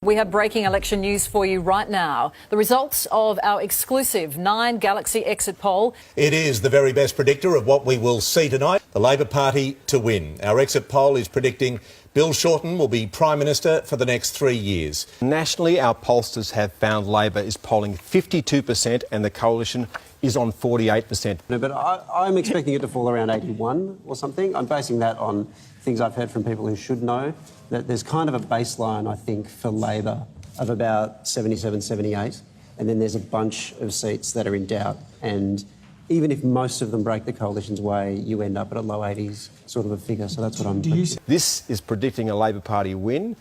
We have breaking election news for you right now. The results of our exclusive 9 Galaxy exit poll. It is the very best predictor of what we will see tonight. The Labor Party to win. Our exit poll is predicting Bill Shorten will be Prime Minister for the next 3 years. Nationally, our pollsters have found Labor is polling 52% and the Coalition is on 48%. No, but I'm expecting it to fall around 81 or something. I'm basing that on things I've heard from people who should know, that there's kind of a baseline, I think, for Labor of about 77, 78, and then there's a bunch of seats that are in doubt. And even if most of them break the Coalition's way, you end up at a low 80s sort of a figure. So that's what I'm thinking. This is predicting a Labor Party win.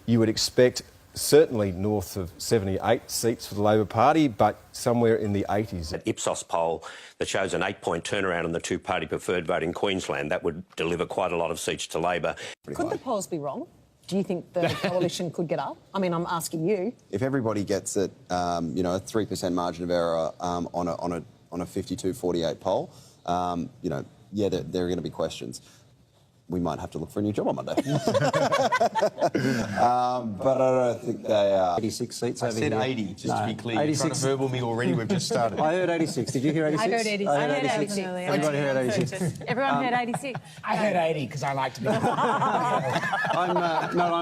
You would expect certainly north of 78 seats for the Labor Party, but somewhere in the 80s. An Ipsos poll that shows an 8-point turnaround on the two-party preferred vote in Queensland, that would deliver quite a lot of seats to Labor. Could the polls be wrong? Do you think the Coalition could get up? I mean, I'm asking you. If everybody gets it, a 3% margin of error on a 52-48 poll, yeah, there are going to be questions. We might have to look for a new job on Monday. But I don't think they are. 86 seats I over said here. 80, just to be clear. 86. You're trying to verbal me already, we've just started. I heard 86. Did you hear 86? I heard 86. I heard 86. Everybody heard 86. Everyone heard 86. I heard 80 because I like to be. I'm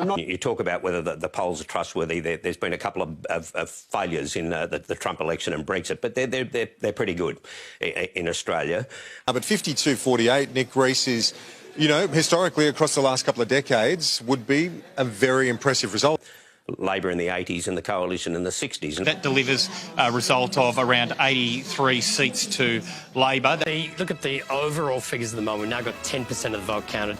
not. You talk about whether the polls are trustworthy. There's been a couple of failures in the Trump election and Brexit, but they're pretty good in Australia. But 52-48, Nick Rees is, historically across the last couple of decades, would be a very impressive result. Labor in the 80s and the Coalition in the 60s. And that delivers a result of around 83 seats to Labor. Look at the overall figures at the moment. We've now got 10% of the vote counted.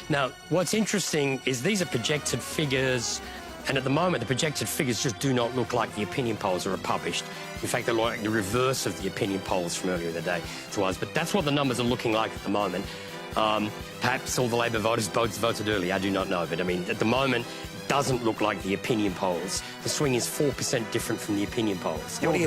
Now, what's interesting is these are projected figures, and at the moment, the projected figures just do not look like the opinion polls that are published. In fact, they're like the reverse of the opinion polls from earlier in the day to us. But that's what the numbers are looking like at the moment. Perhaps all the Labor voters voted early. I do not know. But, I mean, at the moment, it doesn't look like the opinion polls. The swing is 4% different from the opinion polls. what do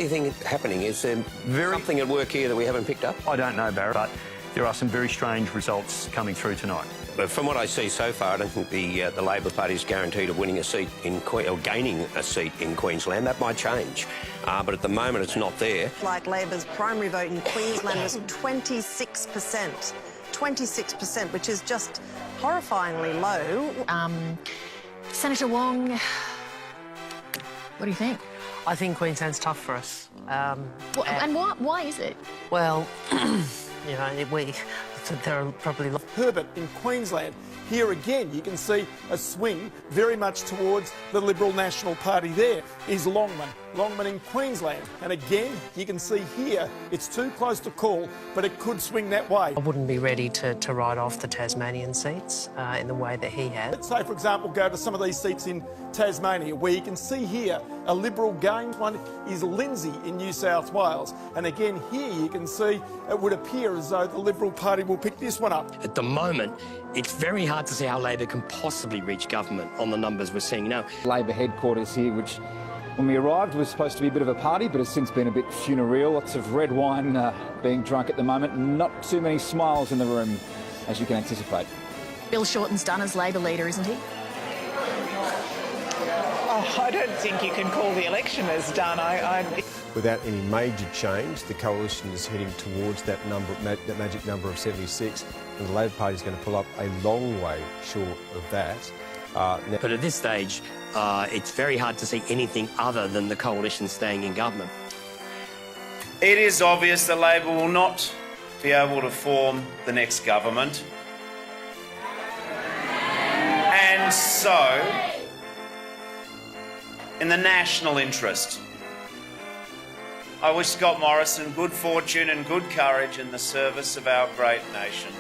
you think is happening? Is there something at work here that we haven't picked up? I don't know, Barry, but there are some very strange results coming through tonight. But from what I see so far, I don't think the Labor Party is guaranteed of winning a seat or gaining a seat in Queensland. That might change. But at the moment, it's not there. Like Labor's primary vote in Queensland was 26%. 26%, which is just horrifyingly low. Senator Wong, what do you think? I think Queensland's tough for us. And why is it? Well, there are probably... Herbert in Queensland. Here again, you can see a swing very much towards the Liberal National Party. There is Longman. Longman in Queensland. And again, you can see here, it's too close to call, but it could swing that way. I wouldn't be ready to write off the Tasmanian seats in the way that he has. Let's say, for example, go to some of these seats in Tasmania, where you can see here a Liberal gain. One is Lindsay in New South Wales. And again, here you can see it would appear as though the Liberal Party will pick this one up. At the moment, it's very hard to see how Labor can possibly reach government on the numbers we're seeing now. Labor headquarters here, which when we arrived was supposed to be a bit of a party, but has since been a bit funereal. Lots of red wine being drunk at the moment. Not too many smiles in the room, as you can anticipate. Bill Shorten's done as Labor leader, isn't he? I don't think you can call the election as done. Without any major change, the Coalition is heading towards that magic number of 76, and the Labor Party is going to pull up a long way short of that. But at this stage, it's very hard to see anything other than the Coalition staying in government. It is obvious that Labor will not be able to form the next government. And so, in the national interest, I wish Scott Morrison good fortune and good courage in the service of our great nation.